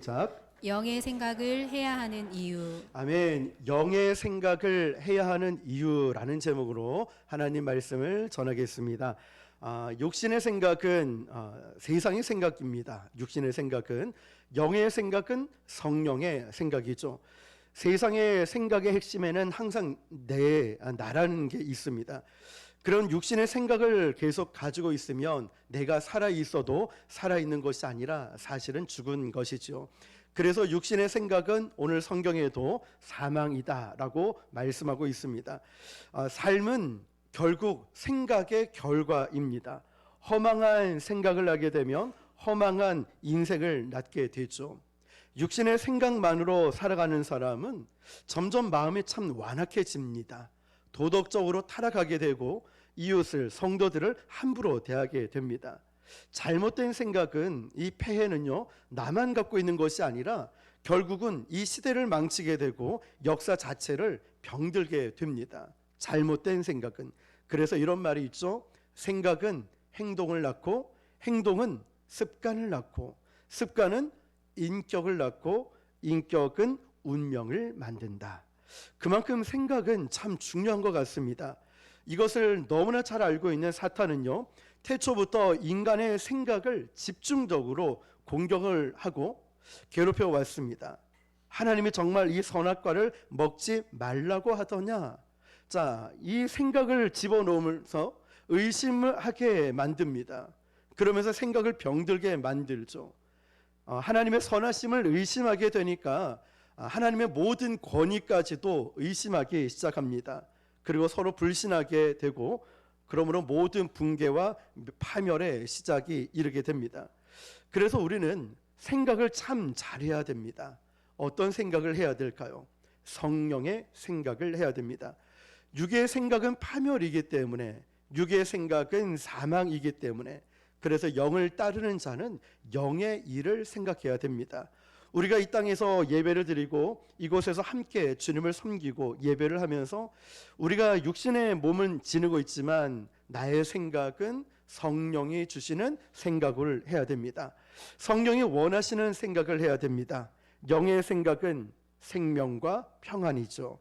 자, 영의 생각을 해야 하는 이유. 아멘. 영의 생각을 해야 하는 이유라는 제목으로 하나님 말씀을 전하겠습니다. 육신의 생각은 세상의 생각입니다. 육신의 생각은, 영의 생각은 성령의 생각이죠. 세상의 생각의 핵심에는 항상 나라는 게 있습니다. 그런 육신의 생각을 계속 가지고 있으면 내가 살아 있어도 살아 있는 것이 아니라 사실은 죽은 것이죠. 그래서 육신의 생각은 오늘 성경에도 사망이다라고 말씀하고 있습니다. 삶은 결국 생각의 결과입니다. 허망한 생각을 하게 되면 허망한 인생을 낳게 되죠. 육신의 생각만으로 살아가는 사람은 점점 마음이 참 완악해집니다. 도덕적으로 타락하게 되고 이웃을, 성도들을 함부로 대하게 됩니다. 잘못된 생각은, 이 폐해는요, 나만 갖고 있는 것이 아니라 결국은 이 시대를 망치게 되고 역사 자체를 병들게 됩니다. 잘못된 생각은. 그래서 이런 말이 있죠. 생각은 행동을 낳고, 행동은 습관을 낳고, 습관은 인격을 낳고, 인격은 운명을 만든다. 그만큼 생각은 참 중요한 것 같습니다. 이것을 너무나 잘 알고 있는 사탄은요, 태초부터 인간의 생각을 집중적으로 공격을 하고 괴롭혀 왔습니다. 하나님이 정말 이 선악과를 먹지 말라고 하더냐? 자, 이 생각을 집어넣으면서 의심을 하게 만듭니다. 그러면서 생각을 병들게 만들죠. 하나님의 선하심을 의심하게 되니까 하나님의 모든 권위까지도 의심하기 시작합니다. 그리고 서로 불신하게 되고, 그러므로 모든 붕괴와 파멸의 시작이 이르게 됩니다. 그래서 우리는 생각을 참 잘해야 됩니다. 어떤 생각을 해야 될까요? 성령의 생각을 해야 됩니다. 육의 생각은 파멸이기 때문에, 육의 생각은 사망이기 때문에, 그래서 영을 따르는 자는 영의 일을 생각해야 됩니다. 우리가 이 땅에서 예배를 드리고 이곳에서 함께 주님을 섬기고 예배를 하면서 우리가 육신의 몸은 지니고 있지만 나의 생각은 성령이 주시는 생각을 해야 됩니다. 성령이 원하시는 생각을 해야 됩니다. 영의 생각은 생명과 평안이죠.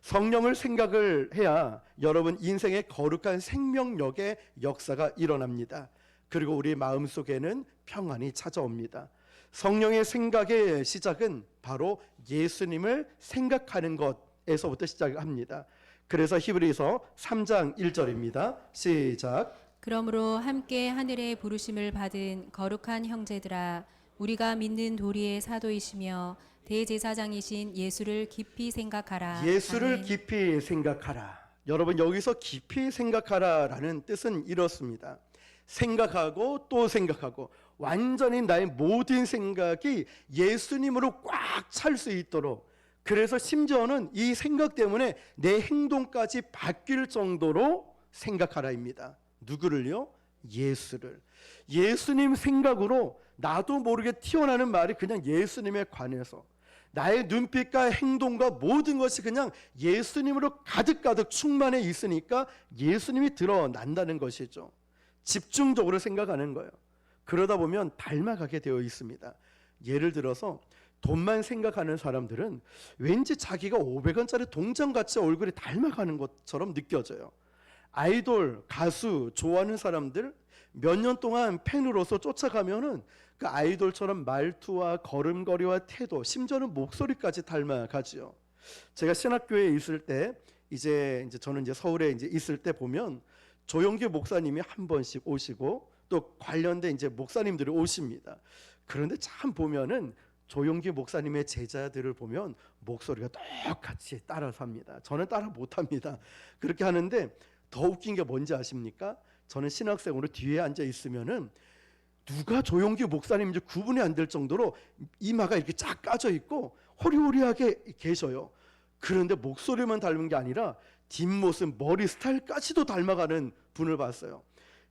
성령을 생각을 해야 여러분 인생의 거룩한 생명력의 역사가 일어납니다. 그리고 우리 마음속에는 평안이 찾아옵니다. 성령의 생각의 시작은 바로 예수님을 생각하는 것에서부터 시작합니다. 그래서 히브리서 3장 1절입니다. 시작. 그러므로 함께 하늘의 부르심을 받은 거룩한 형제들아, 우리가 믿는 도리의 사도이시며 대제사장이신 예수를 깊이 생각하라. 예수를 아멘. 깊이 생각하라. 여러분, 여기서 깊이 생각하라라는 뜻은 이렇습니다. 생각하고 또 생각하고, 완전히 나의 모든 생각이 예수님으로 꽉 찰 수 있도록, 그래서 심지어는 이 생각 때문에 내 행동까지 바뀔 정도로 생각하라입니다. 누구를요? 예수를. 예수님 생각으로 나도 모르게 튀어나오는 말이 그냥 예수님에 관해서, 나의 눈빛과 행동과 모든 것이 그냥 예수님으로 가득가득 충만해 있으니까 예수님이 드러난다는 것이죠. 집중적으로 생각하는 거예요. 그러다 보면 닮아가게 되어 있습니다. 예를 들어서 돈만 생각하는 사람들은 왠지 자기가 500원짜리 동전같이 얼굴이 닮아가는 것처럼 느껴져요. 아이돌, 가수 좋아하는 사람들 몇 년 동안 팬으로서 쫓아가면은 그 아이돌처럼 말투와 걸음걸이와 태도, 심지어는 목소리까지 닮아가지요. 제가 신학교에 있을 때, 이제 저는 서울에 있을 때 보면 조용기 목사님이 한 번씩 오시고 또 관련된 목사님들이 오십니다. 그런데 참 보면은 조용기 목사님의 제자들을 보면 목소리가 똑같이 따라서 합니다. 저는 따라 못합니다. 그렇게 하는데 더 웃긴 게 뭔지 아십니까? 저는 신학생으로 뒤에 앉아 있으면은 누가 조용기 목사님인지 구분이 안 될 정도로 이마가 이렇게 쫙 까져 있고 호리호리하게 계셔요. 그런데 목소리만 닮은 게 아니라 뒷모습, 머리 스타일까지도 닮아가는 분을 봤어요.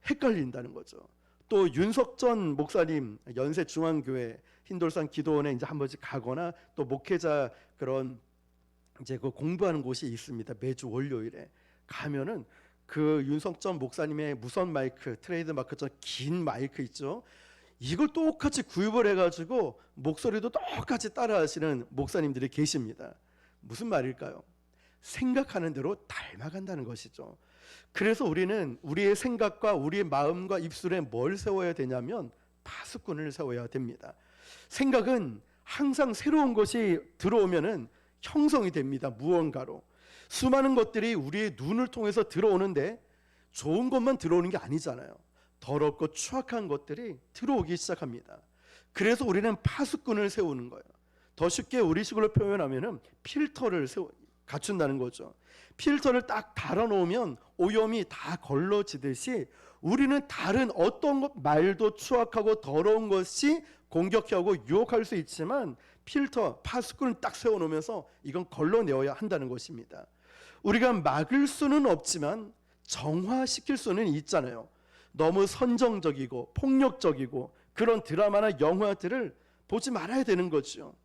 헷갈린다는 거죠. 또 윤석전 목사님, 연세중앙교회 흰돌산 기도원에 한 번씩 가거나 또 목회자 그런 그 공부하는 곳이 있습니다. 매주 월요일에 가면은 그 윤석전 목사님의 무선 마이크, 트레이드 마크처럼 긴 마이크 있죠. 이걸 똑같이 구입을 해가지고 목소리도 똑같이 따라하시는 목사님들이 계십니다. 무슨 말일까요? 생각하는 대로 닮아간다는 것이죠. 그래서 우리는 우리의 생각과 우리의 마음과 입술에 뭘 세워야 되냐면 파수꾼을 세워야 됩니다. 생각은 항상 새로운 것이 들어오면은 형성이 됩니다. 무언가로. 수많은 것들이 우리의 눈을 통해서 들어오는데 좋은 것만 들어오는 게 아니잖아요. 더럽고 추악한 것들이 들어오기 시작합니다. 그래서 우리는 파수꾼을 세우는 거예요. 더 쉽게 우리식으로 표현하면은 필터를 갖춘다는 거죠. 필터를 딱 달아놓으면 오염이 다 걸러지듯이 우리는 다른 어떤 말도 추악하고 더러운 것이 공격하고 유혹할 수 있지만 필터, 파수꾼을 딱 세워놓으면서 이건 걸러내어야 한다는 것입니다. 우리가 막을 수는 없지만 정화시킬 수는 있잖아요. 너무 선정적이고 폭력적이고 그런 드라마나 영화들을 보지 말아야 되는 거죠.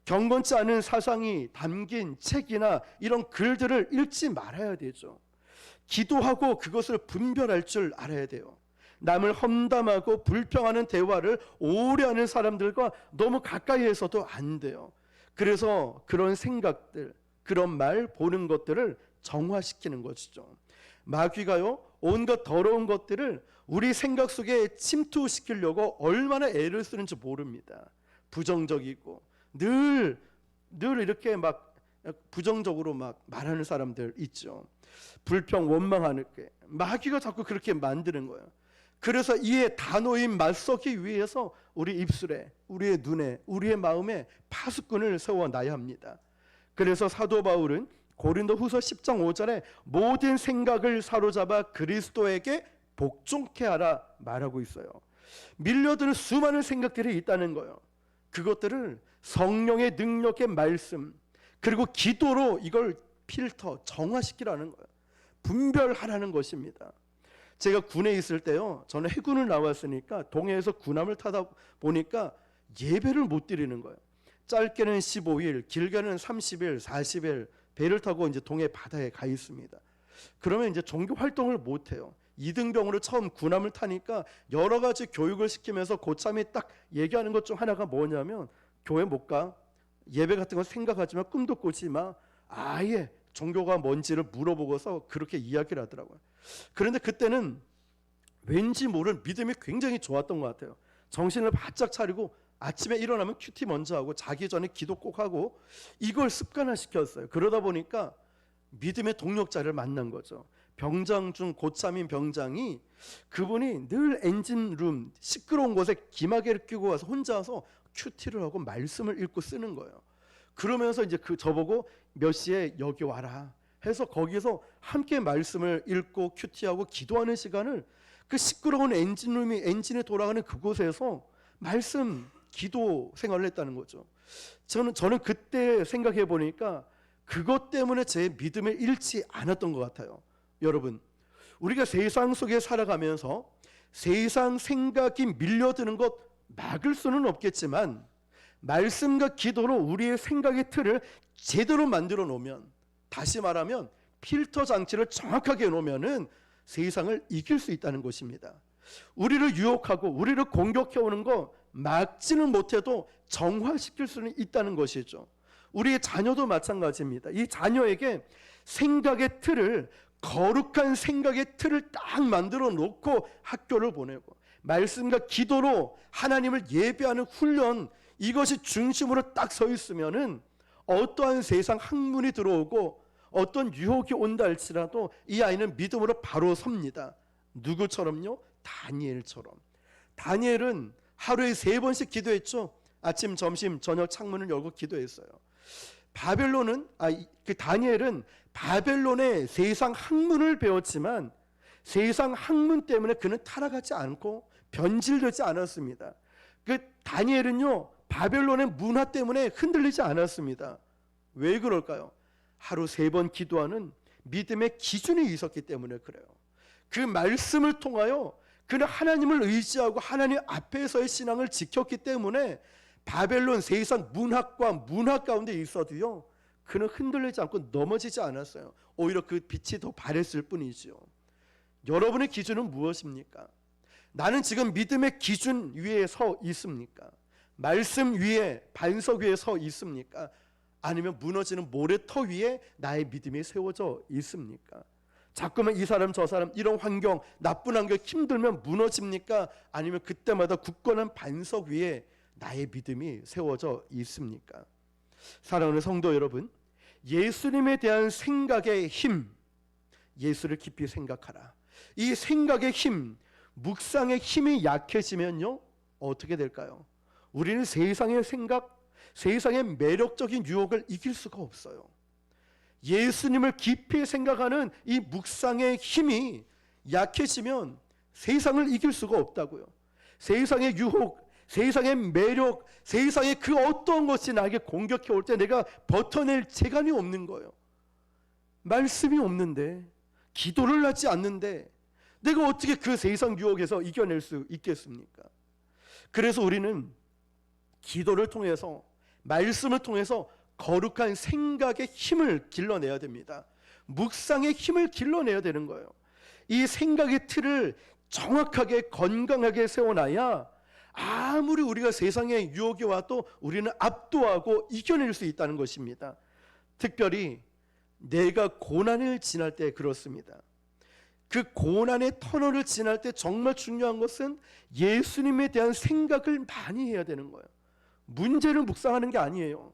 경건치 않은 사상이 담긴 책이나 이런 글들을 읽지 말아야 되죠. 기도하고 그것을 분별할 줄 알아야 돼요. 남을 험담하고 불평하는 대화를 오래 하는 사람들과 너무 가까이에서도 안 돼요. 그래서 그런 생각들, 그런 말, 보는 것들을 정화시키는 것이죠. 마귀가요, 온갖 더러운 것들을 우리 생각 속에 침투시키려고 얼마나 애를 쓰는지 모릅니다. 부정적이고 늘 이렇게 막 부정적으로 막 말하는 사람들 있죠. 불평, 원망하는 게 마귀가 자꾸 그렇게 만드는 거예요. 그래서 이에 단호히 맞서기 위해서 우리 입술에, 우리의 눈에, 우리의 마음에 파수꾼을 세워놔야 합니다. 그래서 사도 바울은 고린도후서 10장 5절에 모든 생각을 사로잡아 그리스도에게 복종케 하라 말하고 있어요. 밀려드는 수많은 생각들이 있다는 거예요. 그것들을 성령의 능력의 말씀 그리고 기도로 이걸 필터, 정화시키라는 거예요. 분별하라는 것입니다. 제가 군에 있을 때요, 저는 해군을 나왔으니까 동해에서 군함을 타다 보니까 예배를 못 드리는 거예요. 짧게는 15일, 길게는 30일, 40일 배를 타고 이제 동해 바다에 가 있습니다. 그러면 이제 종교 활동을 못 해요. 이등병으로 처음 군함을 타니까 여러 가지 교육을 시키면서 고참이 딱 얘기하는 것 중 하나가 뭐냐면 교회 못 가. 예배 같은 거 생각하지 마. 꿈도 꾸지 마. 아예 종교가 뭔지를 물어보고서 그렇게 이야기를 하더라고요. 그런데 그때는 왠지 모르는 믿음이 굉장히 좋았던 것 같아요. 정신을 바짝 차리고 아침에 일어나면 큐티 먼저 하고 자기 전에 기도 꼭 하고 이걸 습관화시켰어요. 그러다 보니까 믿음의 동력자를 만난 거죠. 병장 중 고참인 병장이 그분이 늘 엔진룸 시끄러운 곳에 기마개를 끼고 와서 혼자서 큐티를 하고 말씀을 읽고 쓰는 거예요. 그러면서 이제 저보고 몇 시에 여기 와라 해서 거기서 함께 말씀을 읽고 큐티하고 기도하는 시간을 그 시끄러운 엔진룸이 엔진이 돌아가는 그곳에서 말씀 기도 생활을 했다는 거죠. 저는 그때 생각해 보니까 그것 때문에 제 믿음을 잃지 않았던 것 같아요. 여러분, 우리가 세상 속에 살아가면서 세상 생각이 밀려드는 것 막을 수는 없겠지만 말씀과 기도로 우리의 생각의 틀을 제대로 만들어 놓으면, 다시 말하면 필터 장치를 정확하게 놓으면은 세상을 이길 수 있다는 것입니다. 우리를 유혹하고 우리를 공격해 오는 거 막지는 못해도 정화시킬 수는 있다는 것이죠. 우리의 자녀도 마찬가지입니다. 이 자녀에게 생각의 틀을, 거룩한 생각의 틀을 딱 만들어 놓고 학교를 보내고 말씀과 기도로 하나님을 예배하는 훈련, 이것이 중심으로 딱 서 있으면은 어떠한 세상 학문이 들어오고 어떤 유혹이 온다 할지라도 이 아이는 믿음으로 바로 섭니다. 누구처럼요? 다니엘처럼. 다니엘은 하루에 3번씩 기도했죠. 아침, 점심, 저녁 창문을 열고 기도했어요. 다니엘은 바벨론의 세상 학문을 배웠지만 세상 학문 때문에 그는 타락하지 않고 변질되지 않았습니다. 다니엘은요, 바벨론의 문화 때문에 흔들리지 않았습니다. 왜 그럴까요? 하루 3번 기도하는 믿음의 기준이 있었기 때문에 그래요. 그 말씀을 통하여 그는 하나님을 의지하고 하나님 앞에서의 신앙을 지켰기 때문에 바벨론 세상 문학과 문화 가운데 있어도요, 그는 흔들리지 않고 넘어지지 않았어요. 오히려 그 빛이 더 바랬을 뿐이죠. 여러분의 기준은 무엇입니까? 나는 지금 믿음의 기준 위에 서 있습니까? 말씀 위에, 반석 위에 서 있습니까? 아니면 무너지는 모래터 위에 나의 믿음이 세워져 있습니까? 자꾸만 이 사람 저 사람 이런 환경, 나쁜 환경 힘들면 무너집니까? 아니면 그때마다 굳건한 반석 위에 나의 믿음이 세워져 있습니까? 사랑하는 성도 여러분, 예수님에 대한 생각의 힘, 예수를 깊이 생각하라. 이 생각의 힘, 묵상의 힘이 약해지면요 어떻게 될까요? 우리는 세상의 생각, 세상의 매력적인 유혹을 이길 수가 없어요. 예수님을 깊이 생각하는 이 묵상의 힘이 약해지면 세상을 이길 수가 없다고요. 세상의 유혹, 세상의 매력, 세상의 그 어떤 것이 나에게 공격해 올 때 내가 버텨낼 재간이 없는 거예요. 말씀이 없는데, 기도를 하지 않는데 내가 어떻게 그 세상 유혹에서 이겨낼 수 있겠습니까? 그래서 우리는 기도를 통해서, 말씀을 통해서 거룩한 생각의 힘을 길러내야 됩니다. 묵상의 힘을 길러내야 되는 거예요. 이 생각의 틀을 정확하게 건강하게 세워놔야 아무리 우리가 세상의 유혹이 와도 우리는 압도하고 이겨낼 수 있다는 것입니다. 특별히 내가 고난을 지날 때 그렇습니다. 그 고난의 터널을 지날 때 정말 중요한 것은 예수님에 대한 생각을 많이 해야 되는 거예요. 문제를 묵상하는 게 아니에요.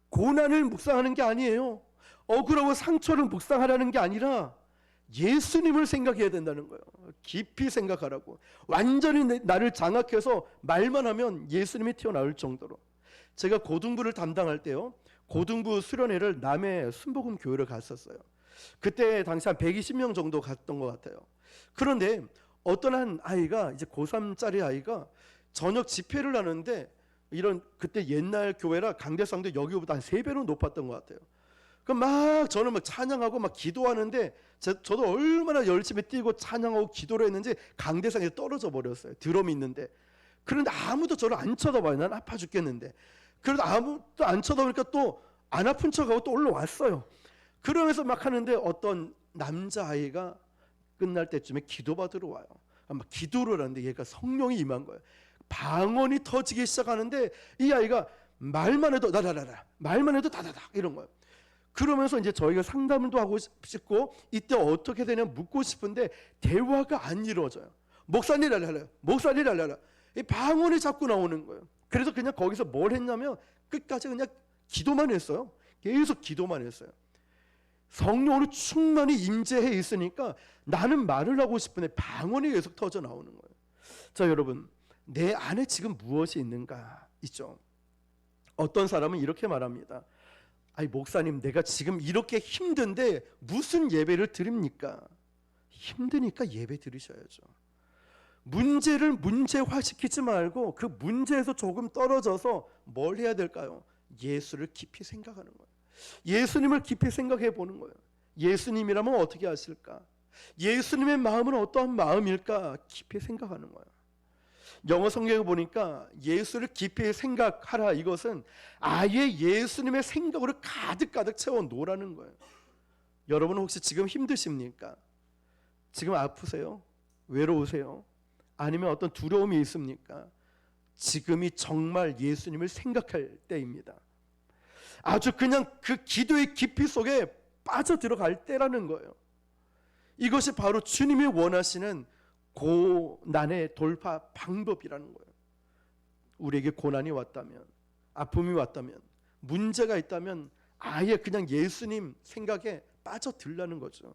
고난을 묵상하는 게 아니에요. 억울하고 상처를 묵상하라는 게 아니라 예수님을 생각해야 된다는 거예요. 깊이 생각하라고. 완전히 나를 장악해서 말만 하면 예수님이 튀어나올 정도로. 제가 고등부를 담당할 때요, 고등부 수련회를 남해 순복음 교회를 갔었어요. 그때 당시 한 120명 정도 갔던 것 같아요. 그런데 어떤 한 아이가, 이제 고3짜리 아이가 저녁 집회를 하는데, 이런 그때 옛날 교회라 강대상도 여기보다 한 3배로 높았던 것 같아요. 그럼 막 저는 막 찬양하고 막 기도하는데, 저도 얼마나 열심히 뛰고 찬양하고 기도를 했는지 강대상에 떨어져 버렸어요. 드럼이 있는데. 그런데 아무도 저를 안 쳐다봐요. 난 아파 죽겠는데. 그래도 아무도 안 쳐다보니까 또 안 아픈 척하고 또 올라왔어요. 그러면서 막 하는데 어떤 남자아이가 끝날 때쯤에 기도받으러 와요. 막 기도를 하는데 얘가 성령이 임한 거예요. 방언이 터지기 시작하는데 이 아이가 말만 해도 나다다다, 말만 해도 다다다 이런 거예요. 그러면서 이제 저희가 상담도 하고 싶고 이때 어떻게 되냐 묻고 싶은데 대화가 안 이루어져요. 목사님 알려라, 목사님 알려라. 이 방언이 자꾸 나오는 거예요. 그래서 그냥 거기서 뭘 했냐면 끝까지 그냥 기도만 했어요. 계속 기도만 했어요. 성령으로 충만히 임재해 있으니까 나는 말을 하고 싶은데 방언이 계속 터져 나오는 거예요. 자, 여러분, 내 안에 지금 무엇이 있는가 있죠. 어떤 사람은 이렇게 말합니다. 아니 목사님, 내가 지금 이렇게 힘든데 무슨 예배를 드립니까? 힘드니까 예배 드리셔야죠. 문제를 문제화시키지 말고 그 문제에서 조금 떨어져서 뭘 해야 될까요? 예수를 깊이 생각하는 거예요. 예수님을 깊이 생각해 보는 거예요. 예수님이라면 어떻게 하실까? 예수님의 마음은 어떠한 마음일까? 깊이 생각하는 거예요. 영어 성경에 보니까 예수를 깊이 생각하라, 이것은 아예 예수님의 생각으로 가득 채워 놓으라는 거예요. 여러분 혹시 지금 힘드십니까? 지금 아프세요? 외로우세요? 아니면 어떤 두려움이 있습니까? 지금이 정말 예수님을 생각할 때입니다. 아주 그냥 그 기도의 깊이 속에 빠져들어갈 때라는 거예요. 이것이 바로 주님이 원하시는 고난의 돌파 방법이라는 거예요. 우리에게 고난이 왔다면, 아픔이 왔다면, 문제가 있다면 아예 그냥 예수님 생각에 빠져들라는 거죠.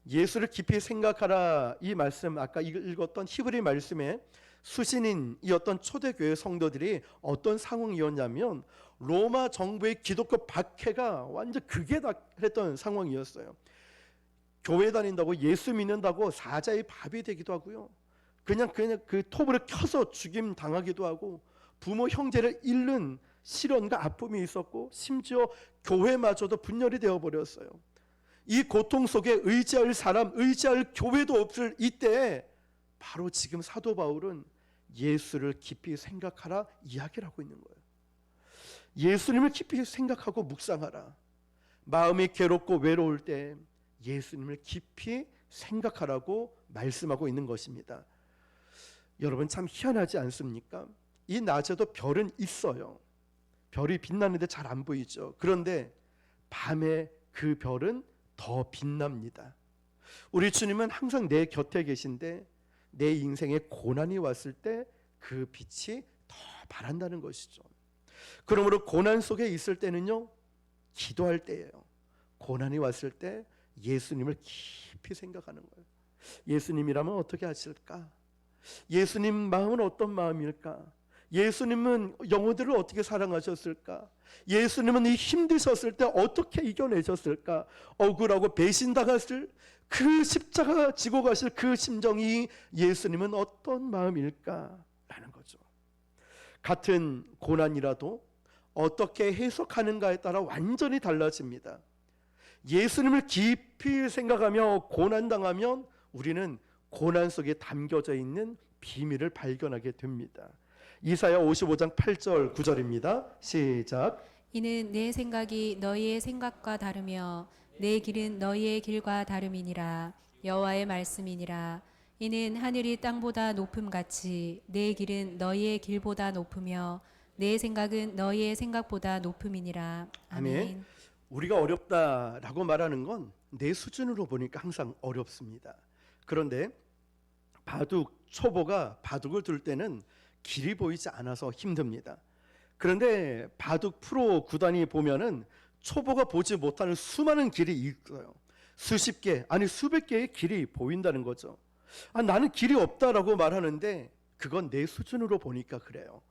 예수를 깊이 생각하라, 이 말씀, 아까 읽었던 히브리 말씀에 수신인이었던 초대교회 성도들이 어떤 상황이었냐면 로마 정부의 기독교 박해가 완전 극에 달했던 상황이었어요. 교회 다닌다고, 예수 믿는다고 사자의 밥이 되기도 하고요, 그냥 그 톱을 켜서 죽임 당하기도 하고, 부모 형제를 잃는 시련과 아픔이 있었고, 심지어 교회마저도 분열이 되어 버렸어요. 이 고통 속에 의지할 사람, 의지할 교회도 없을 이때에 바로 지금 사도 바울은 예수를 깊이 생각하라 이야기를 하고 있는 거예요. 예수님을 깊이 생각하고 묵상하라. 마음이 괴롭고 외로울 때 예수님을 깊이 생각하라고 말씀하고 있는 것입니다. 여러분 참 희한하지 않습니까? 이 낮에도 별은 있어요. 별이 빛나는데 잘 안 보이죠. 그런데 밤에 그 별은 더 빛납니다. 우리 주님은 항상 내 곁에 계신데 내 인생에 고난이 왔을 때 그 빛이 더 바란다는 것이죠. 그러므로 고난 속에 있을 때는요, 기도할 때예요. 고난이 왔을 때 예수님을 깊이 생각하는 거예요. 예수님이라면 어떻게 하실까? 예수님 마음은 어떤 마음일까? 예수님은 영혼들을 어떻게 사랑하셨을까? 예수님은 이 힘드셨을 때 어떻게 이겨내셨을까? 억울하고 배신당했을 그 십자가 지고 가실 그 심정이 예수님은 어떤 마음일까? 라는 거죠. 같은 고난이라도 어떻게 해석하는가에 따라 완전히 달라집니다. 예수님을 깊이 생각하며 고난당하면 우리는 고난 속에 담겨져 있는 비밀을 발견하게 됩니다. 이사야 55장 8절 9절입니다. 시작. 이는 내 생각이 너희의 생각과 다르며 내 길은 너희의 길과 다름이니라. 여호와의 말씀이니라. 이는 하늘이 땅보다 높음같이 내 길은 너희의 길보다 높으며 내 생각은 너희의 생각보다 높음이니라. 아멘. 아멘. 우리가 어렵다라고 말하는 건 내 수준으로 보니까 항상 어렵습니다. 그런데 초보가 바둑을 둘 때는 길이 보이지 않아서 힘듭니다. 그런데 바둑 프로 구단이 보면은 초보가 보지 못하는 수많은 길이 있어요. 수십 개, 아니 수백 개의 길이 보인다는 거죠. 나는 길이 없다라고 말하는데 그건 내 수준으로 보니까 그래요.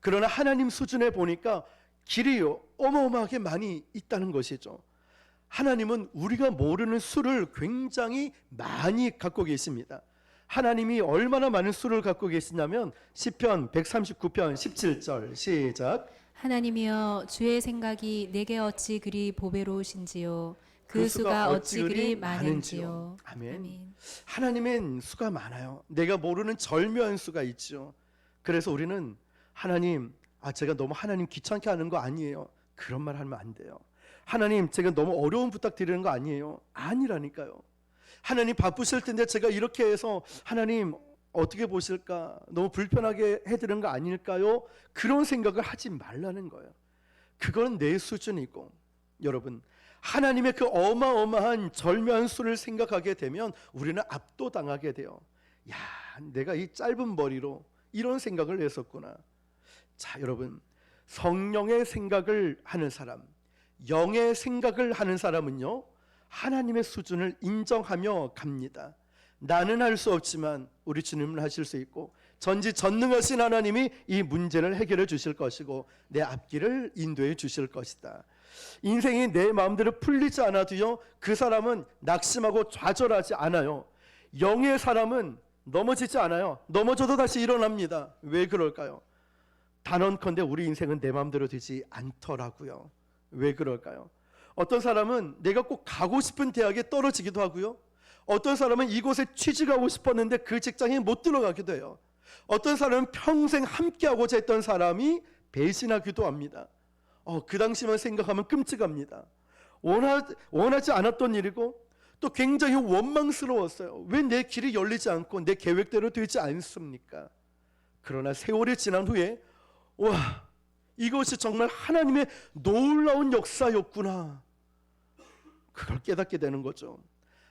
그러나 하나님 수준에 보니까 길이 어마어마하게 많이 있다는 것이죠. 하나님은 우리가 모르는 수를 굉장히 많이 갖고 계십니다. 하나님이 얼마나 많은 수를 갖고 계시냐면 시편 139편 17절 시작. 하나님이여 주의 생각이 내게 어찌 그리 보배로우신지요. 그 수가 어찌 그리 많은지요. 아멘. 아멘. 하나님은 수가 많아요. 내가 모르는 절묘한 수가 있죠. 그래서 우리는 하나님, 제가 너무 하나님 귀찮게 하는 거 아니에요. 그런 말 하면 안 돼요. 하나님, 제가 너무 어려운 부탁 드리는 거 아니에요. 아니라니까요. 하나님 바쁘실 텐데 제가 이렇게 해서 하나님 어떻게 보실까? 너무 불편하게 해드리는 거 아닐까요? 그런 생각을 하지 말라는 거예요. 그건 내 수준이고, 여러분 하나님의 그 어마어마한 절묘한 수를 생각하게 되면 우리는 압도당하게 돼요. 야, 내가 이 짧은 머리로 이런 생각을 했었구나. 자, 여러분, 성령의 생각을 하는 사람, 영의 생각을 하는 사람은요, 하나님의 수준을 인정하며 갑니다. 나는 할 수 없지만 우리 주님은 하실 수 있고, 전지전능하신 하나님이 이 문제를 해결해 주실 것이고 내 앞길을 인도해 주실 것이다. 인생이 내 마음대로 풀리지 않아도요, 그 사람은 낙심하고 좌절하지 않아요. 영의 사람은 넘어지지 않아요. 넘어져도 다시 일어납니다. 왜 그럴까요? 단언컨대 우리 인생은 내 마음대로 되지 않더라고요. 왜 그럴까요? 어떤 사람은 내가 꼭 가고 싶은 대학에 떨어지기도 하고요, 어떤 사람은 이곳에 취직하고 싶었는데 그 직장에 못 들어가기도 해요. 어떤 사람은 평생 함께하고자 했던 사람이 배신하기도 합니다. 그 당시만 생각하면 끔찍합니다. 원하지 않았던 일이고 또 굉장히 원망스러웠어요. 왜 내 길이 열리지 않고 내 계획대로 되지 않습니까? 그러나 세월이 지난 후에 와, 이것이 정말 하나님의 놀라운 역사였구나, 그걸 깨닫게 되는 거죠.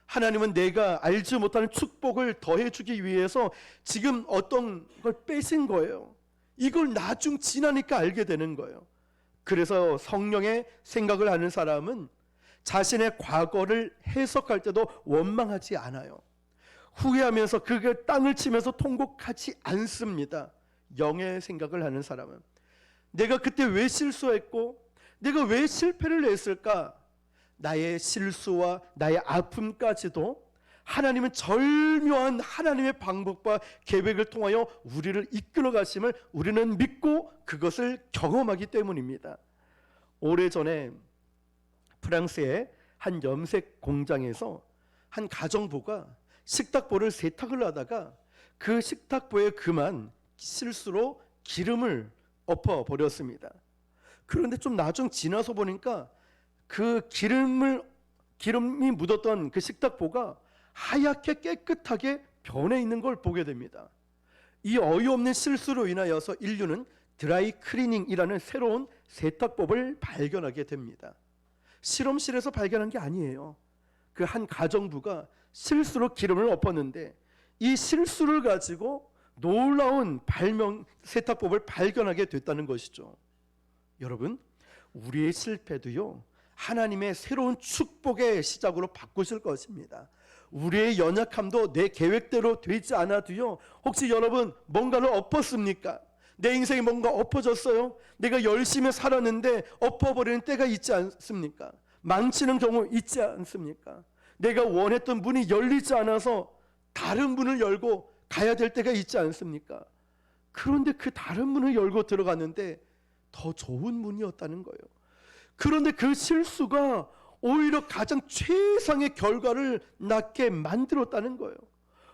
하나님은 내가 알지 못하는 축복을 더해주기 위해서 지금 어떤 걸 빼신 거예요. 이걸 나중 지나니까 알게 되는 거예요. 그래서 성령의 생각을 하는 사람은 자신의 과거를 해석할 때도 원망하지 않아요. 후회하면서 그 땅을 치면서 통곡하지 않습니다. 영의 생각을 하는 사람은 내가 그때 왜 실수했고 내가 왜 실패를 했을까? 나의 실수와 나의 아픔까지도 하나님은 절묘한 하나님의 방법과 계획을 통하여 우리를 이끌어 가심을 우리는 믿고 그것을 경험하기 때문입니다. 오래전에 프랑스의 한 염색 공장에서 한 가정부가 식탁보를 세탁을 하다가 그 식탁보에 그만 실수로 기름을 엎어버렸습니다. 그런데 좀 나중 지나서 보니까 그 기름이 묻었던 그 식탁보가 하얗게 깨끗하게 변해 있는 걸 보게 됩니다. 이 어이없는 실수로 인하여서 인류는 드라이 클리닝이라는 새로운 세탁법을 발견하게 됩니다. 실험실에서 발견한 게 아니에요. 그 한 가정부가 실수로 기름을 엎었는데 이 실수를 가지고 놀라운 발명 세탁법을 발견하게 됐다는 것이죠. 여러분, 우리의 실패도요, 하나님의 새로운 축복의 시작으로 바꾸실 것입니다. 우리의 연약함도 내 계획대로 되지 않아도요, 혹시 여러분 뭔가를 엎었습니까? 내 인생에 뭔가 엎어졌어요? 내가 열심히 살았는데 엎어버리는 때가 있지 않습니까? 망치는 경우 있지 않습니까? 내가 원했던 문이 열리지 않아서 다른 문을 열고 가야 될 때가 있지 않습니까? 그런데 그 다른 문을 열고 들어갔는데 더 좋은 문이었다는 거예요. 그런데 그 실수가 오히려 가장 최상의 결과를 낳게 만들었다는 거예요.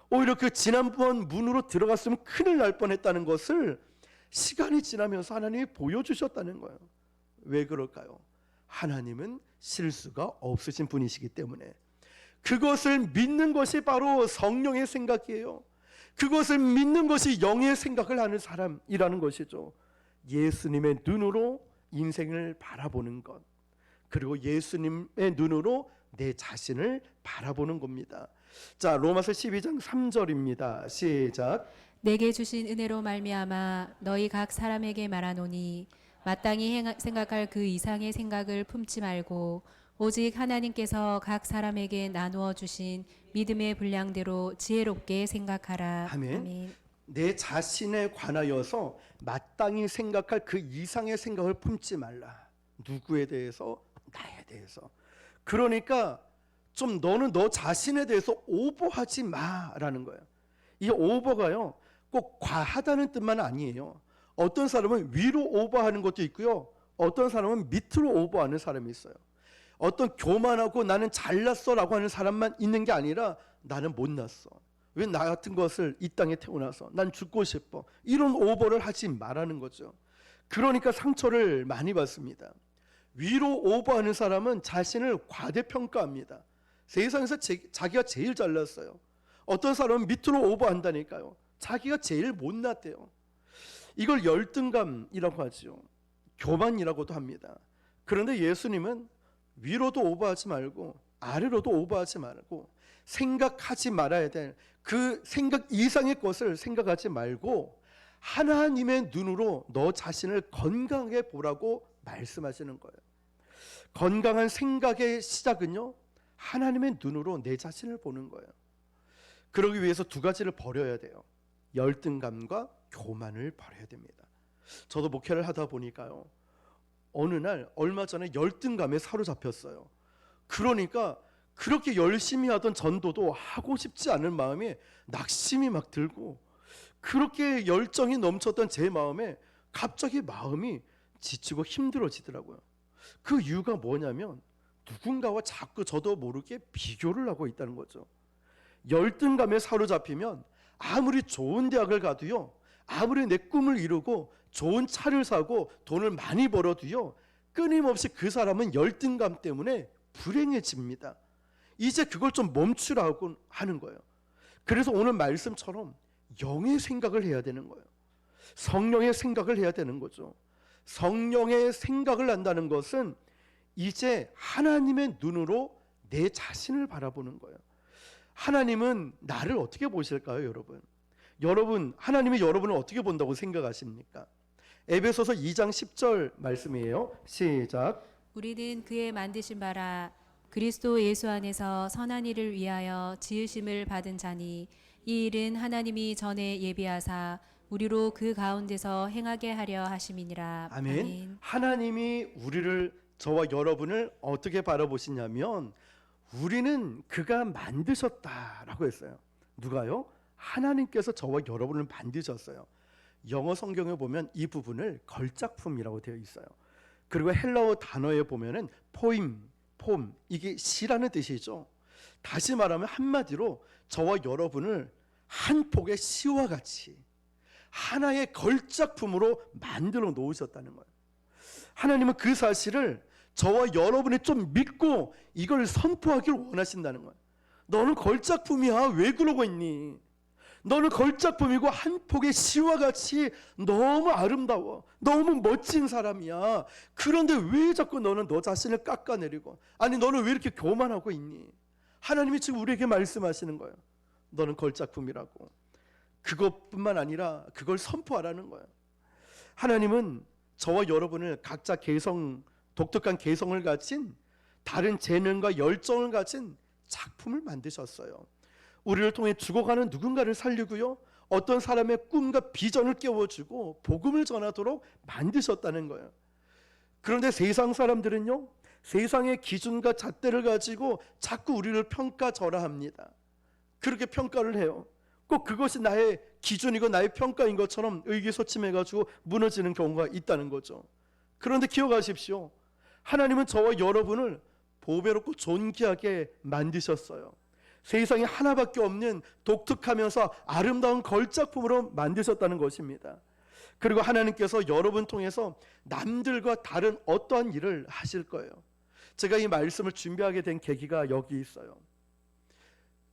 오히려 그 지난번 문으로 들어갔으면 큰일 날 뻔했다는 것을 시간이 지나면서 하나님이 보여주셨다는 거예요. 왜 그럴까요? 하나님은 실수가 없으신 분이시기 때문에. 그것을 믿는 것이 바로 성령의 생각이에요. 그것을 믿는 것이 영의 생각을 하는 사람이라는 것이죠. 예수님의 눈으로 인생을 바라보는 것, 그리고 예수님의 눈으로 내 자신을 바라보는 겁니다. 자, 로마서 12장 3절입니다. 시작. 내게 주신 은혜로 말미암아 너희 각 사람에게 말하노니 마땅히 생각할 그 이상의 생각을 품지 말고 오직 하나님께서 각 사람에게 나누어 주신 믿음의 분량대로 지혜롭게 생각하라. 아멘. 내 자신에 관하여서 마땅히 생각할 그 이상의 생각을 품지 말라. 누구에 대해서? 나에 대해서. 그러니까 좀 너는 너 자신에 대해서 오버하지 마라는 거예요. 이 오버가요, 꼭 과하다는 뜻만 아니에요. 어떤 사람은 위로 오버하는 것도 있고요, 어떤 사람은 밑으로 오버하는 사람이 있어요. 어떤 교만하고 나는 잘났어라고 하는 사람만 있는 게 아니라 나는 못났어, 왜 나 같은 것을 이 땅에 태어나서 난 죽고 싶어, 이런 오버를 하지 말라는 거죠. 그러니까 상처를 많이 받습니다. 위로 오버하는 사람은 자신을 과대평가합니다. 세상에서 자기가 제일 잘났어요. 어떤 사람은 밑으로 오버한다니까요. 자기가 제일 못났대요. 이걸 열등감이라고 하죠. 교만이라고도 합니다. 그런데 예수님은 위로도 오버하지 말고 아래로도 오버하지 말고 생각하지 말아야 될 그 생각 이상의 것을 생각하지 말고 하나님의 눈으로 너 자신을 건강하게 보라고 말씀하시는 거예요. 건강한 생각의 시작은요, 하나님의 눈으로 내 자신을 보는 거예요. 그러기 위해서 두 가지를 버려야 돼요. 열등감과 교만을 버려야 됩니다. 저도 목회를 하다 보니까요, 어느 날 얼마 전에 열등감에 사로잡혔어요. 그러니까 그렇게 열심히 하던 전도도 하고 싶지 않은 마음에 낙심이 막 들고, 그렇게 열정이 넘쳤던 제 마음에 갑자기 마음이 지치고 힘들어지더라고요. 그 이유가 뭐냐면 누군가와 자꾸 저도 모르게 비교를 하고 있다는 거죠. 열등감에 사로잡히면 아무리 좋은 대학을 가도요, 아무리 내 꿈을 이루고 좋은 차를 사고 돈을 많이 벌어도요, 끊임없이 그 사람은 열등감 때문에 불행해집니다. 이제 그걸 좀 멈추라고 하는 거예요. 그래서 오늘 말씀처럼 영의 생각을 해야 되는 거예요. 성령의 생각을 해야 되는 거죠. 성령의 생각을 한다는 것은 이제 하나님의 눈으로 내 자신을 바라보는 거예요. 하나님은 나를 어떻게 보실까요, 여러분? 하나님이 여러분을 어떻게 본다고 생각하십니까? 에베소서 2장 10절 말씀이에요. 시작. 우리는 그의 만드신 바라 그리스도 예수 안에서 선한 일을 위하여 지으심을 받은 자니 이 일은 하나님이 전에 예비하사 우리로 그 가운데서 행하게 하려 하심이니라. 아멘. 아멘. 하나님이 우리를, 저와 여러분을 어떻게 바라보시냐면 우리는 그가 만드셨다라고 했어요. 누가요? 하나님께서 저와 여러분을 만드셨어요. 영어 성경에 보면 이 부분을 걸작품이라고 되어 있어요. 그리고 헬라어 단어에 보면은 폼, 이게 시라는 뜻이죠. 다시 말하면 한마디로 저와 여러분을 한 폭의 시와 같이 하나의 걸작품으로 만들어 놓으셨다는 거예요. 하나님은 그 사실을 저와 여러분이 좀 믿고 이걸 선포하기를 원하신다는 거예요. 너는 걸작품이야, 왜 그러고 있니? 너는 걸작품이고 한 폭의 시와 같이 너무 아름다워, 너무 멋진 사람이야. 그런데 왜 자꾸 너는 너 자신을 깎아내리고, 아니 너는 왜 이렇게 교만하고 있니? 하나님이 지금 우리에게 말씀하시는 거예요. 너는 걸작품이라고. 그것뿐만 아니라 그걸 선포하라는 거예요. 하나님은 저와 여러분을 각자 독특한 개성을 가진, 다른 재능과 열정을 가진 작품을 만드셨어요. 우리를 통해 죽어가는 누군가를 살리고요, 어떤 사람의 꿈과 비전을 깨워주고 복음을 전하도록 만드셨다는 거예요. 그런데 세상 사람들은요, 세상의 기준과 잣대를 가지고 자꾸 우리를 평가절하합니다. 그렇게 평가를 해요. 꼭 그것이 나의 기준이고 나의 평가인 것처럼 의기소침해가지고 무너지는 경우가 있다는 거죠. 그런데 기억하십시오. 하나님은 저와 여러분을 보배롭고 존귀하게 만드셨어요. 세상에 하나밖에 없는 독특하면서 아름다운 걸작품으로 만드셨다는 것입니다. 그리고 하나님께서 여러분 통해서 남들과 다른 어떠한 일을 하실 거예요. 제가 이 말씀을 준비하게 된 계기가 여기 있어요.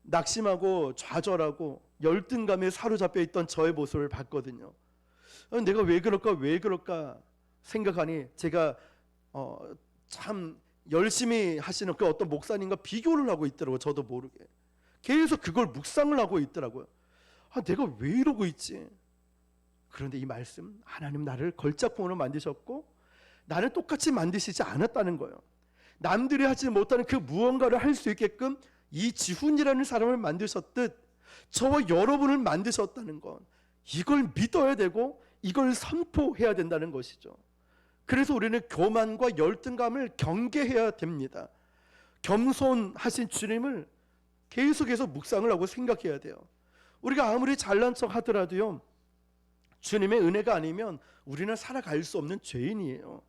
낙심하고 좌절하고 열등감에 사로잡혀 있던 저의 모습을 봤거든요. 내가 왜 그럴까 생각하니 제가 참 열심히 하시는 그 어떤 목사님과 비교를 하고 있더라고요. 저도 모르게 계속 그걸 묵상을 하고 있더라고요. 내가 왜 이러고 있지? 그런데 이 말씀, 하나님 나를 걸작품으로 만드셨고 나는 똑같이 만드시지 않았다는 거예요. 남들이 하지 못하는 그 무언가를 할 수 있게끔 이지훈이라는 사람을 만드셨듯 저와 여러분을 만드셨다는 것, 이걸 믿어야 되고 이걸 선포해야 된다는 것이죠. 그래서 우리는 교만과 열등감을 경계해야 됩니다. 겸손하신 주님을 계속해서 묵상을 하고 생각해야 돼요. 우리가 아무리 잘난 척 하더라도요, 주님의 은혜가 아니면 우리는 살아갈 수 없는 죄인이에요.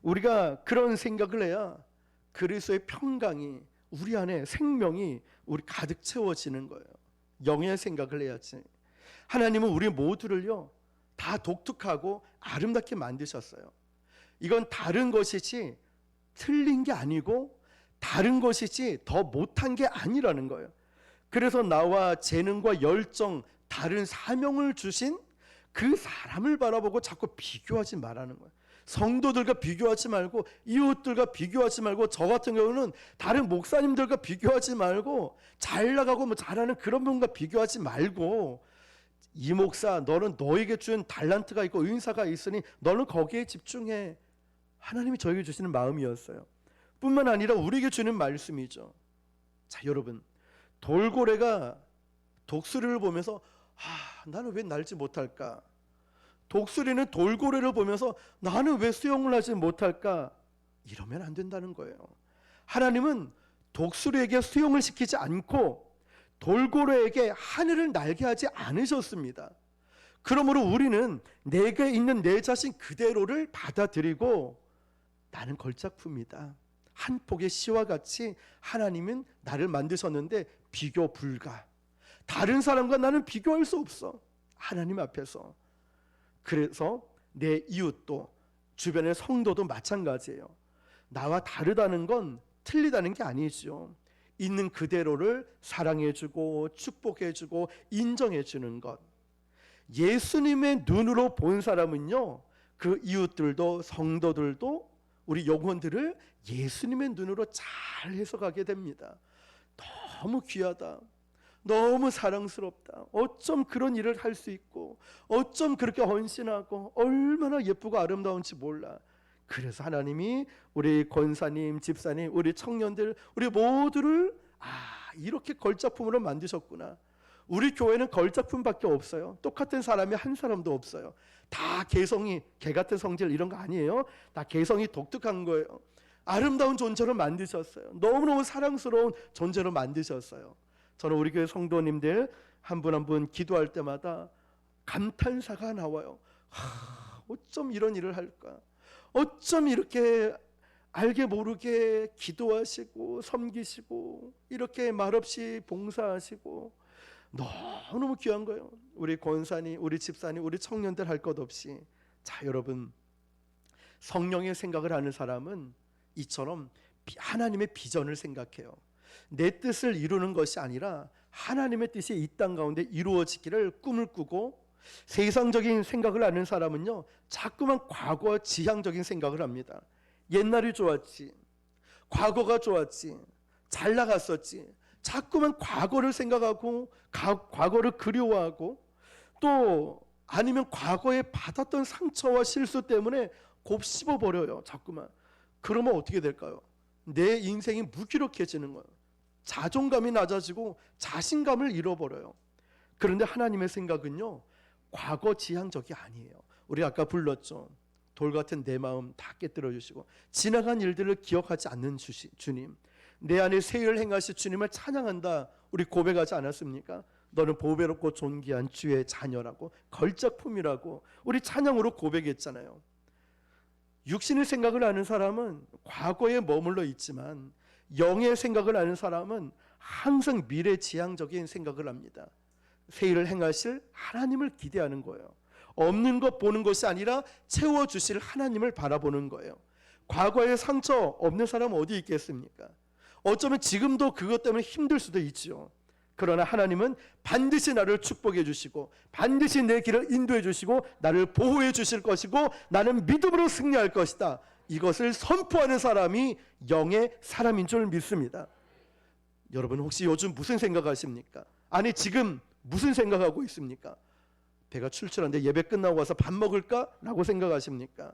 우리가 그런 생각을 해야 그리스도의 평강이, 우리 안에 생명이 우리 가득 채워지는 거예요. 영의 생각을 해야지. 하나님은 우리 모두를요 다 독특하고 아름답게 만드셨어요. 이건 다른 것이지 틀린 게 아니고 다른 것이지 더 못한 게 아니라는 거예요. 그래서 나와 재능과 열정, 다른 사명을 주신 그 사람을 바라보고 자꾸 비교하지 말라는 거예요. 성도들과 비교하지 말고, 이웃들과 비교하지 말고, 저 같은 경우는 다른 목사님들과 비교하지 말고, 잘 나가고 뭐 잘하는 그런 분과 비교하지 말고, 이 목사 너는 너에게 준 달란트가 있고 은사가 있으니 너는 거기에 집중해. 하나님이 저에게 주시는 마음이었어요. 뿐만 아니라 우리에게 주는 말씀이죠. 자, 여러분, 돌고래가 독수리를 보면서 나는 왜 날지 못할까? 독수리는 돌고래를 보면서 나는 왜 수영을 하지 못할까? 이러면 안 된다는 거예요. 하나님은 독수리에게 수영을 시키지 않고 돌고래에게 하늘을 날게 하지 않으셨습니다. 그러므로 우리는 내게 있는 내 자신 그대로를 받아들이고, 나는 걸작품이다, 한 폭의 시와 같이 하나님은 나를 만드셨는데 비교 불가. 다른 사람과 나는 비교할 수 없어, 하나님 앞에서. 그래서 내 이웃도, 주변의 성도도 마찬가지예요. 나와 다르다는 건 틀리다는 게 아니죠. 있는 그대로를 사랑해주고 축복해주고 인정해주는 것. 예수님의 눈으로 본 사람은요, 그 이웃들도 성도들도 우리 영혼들을 예수님의 눈으로 잘 해석하게 됩니다. 너무 귀하다, 너무 사랑스럽다, 어쩜 그런 일을 할 수 있고 어쩜 그렇게 헌신하고 얼마나 예쁘고 아름다운지 몰라. 그래서 하나님이 우리 권사님, 집사님, 우리 청년들, 우리 모두를 이렇게 걸작품으로 만드셨구나. 우리 교회는 걸작품밖에 없어요. 똑같은 사람이 한 사람도 없어요. 다 개성이, 개 같은 성질 이런 거 아니에요. 다 개성이 독특한 거예요. 아름다운 존재로 만드셨어요. 너무너무 사랑스러운 존재로 만드셨어요. 저는 우리 교회 성도님들 한 분 한 분 기도할 때마다 감탄사가 나와요. 어쩜 이런 일을 할까? 어쩜 이렇게 알게 모르게 기도하시고 섬기시고 이렇게 말없이 봉사하시고, 너무너무 귀한 거예요. 우리 권사님, 우리 집사님, 우리 청년들 할 것 없이. 자, 여러분, 성령의 생각을 하는 사람은 이처럼 하나님의 비전을 생각해요. 내 뜻을 이루는 것이 아니라 하나님의 뜻이 이 땅 가운데 이루어지기를 꿈을 꾸고, 세상적인 생각을 하는 사람은요 자꾸만 과거 지향적인 생각을 합니다. 옛날이 좋았지, 과거가 좋았지, 잘 나갔었지, 자꾸만 과거를 생각하고 과거를 그리워하고, 또 아니면 과거에 받았던 상처와 실수 때문에 곱씹어버려요. 자꾸만. 그러면 어떻게 될까요? 내 인생이 무기력해지는 거예요. 자존감이 낮아지고 자신감을 잃어버려요. 그런데 하나님의 생각은요 과거 지향적이 아니에요. 우리 아까 불렀죠. 돌 같은 내 마음 다 깨뜨려 주시고, 지나간 일들을 기억하지 않는 주님, 내 안에 새 일을 행하시 주님을 찬양한다, 우리 고백하지 않았습니까? 너는 보배롭고 존귀한 주의 자녀라고, 걸작품이라고 우리 찬양으로 고백했잖아요. 육신의 생각을 하는 사람은 과거에 머물러 있지만, 영의 생각을 하는 사람은 항상 미래 지향적인 생각을 합니다. 새 일을 행하실 하나님을 기대하는 거예요. 없는 것 보는 것이 아니라 채워주실 하나님을 바라보는 거예요. 과거의 상처 없는 사람은 어디 있겠습니까? 어쩌면 지금도 그것 때문에 힘들 수도 있죠. 그러나 하나님은 반드시 나를 축복해 주시고, 반드시 내 길을 인도해 주시고, 나를 보호해 주실 것이고, 나는 믿음으로 승리할 것이다, 이것을 선포하는 사람이 영의 사람인 줄 믿습니다. 여러분 혹시 요즘 무슨 생각하십니까? 아니 지금 무슨 생각하고 있습니까? 배가 출출한데 예배 끝나고 와서 밥 먹을까? 라고 생각하십니까?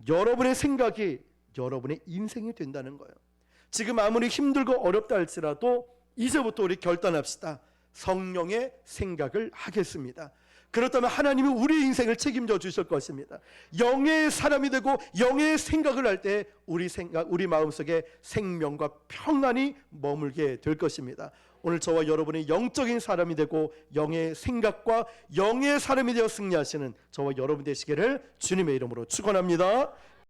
여러분의 생각이 여러분의 인생이 된다는 거예요. 지금 아무리 힘들고 어렵다 할지라도 이제부터 우리 결단합시다. 성령의 생각을 하겠습니다. 그렇다면 하나님이 우리 인생을 책임져 주실 것입니다. 영의 사람이 되고 영의 생각을 할 때 우리 마음속에 생명과 평안이 머물게 될 것입니다. 오늘 저와 여러분이 영적인 사람이 되고 영의 생각과 영의 사람이 되어 승리하시는 저와 여러분 되시기를 주님의 이름으로 축원합니다.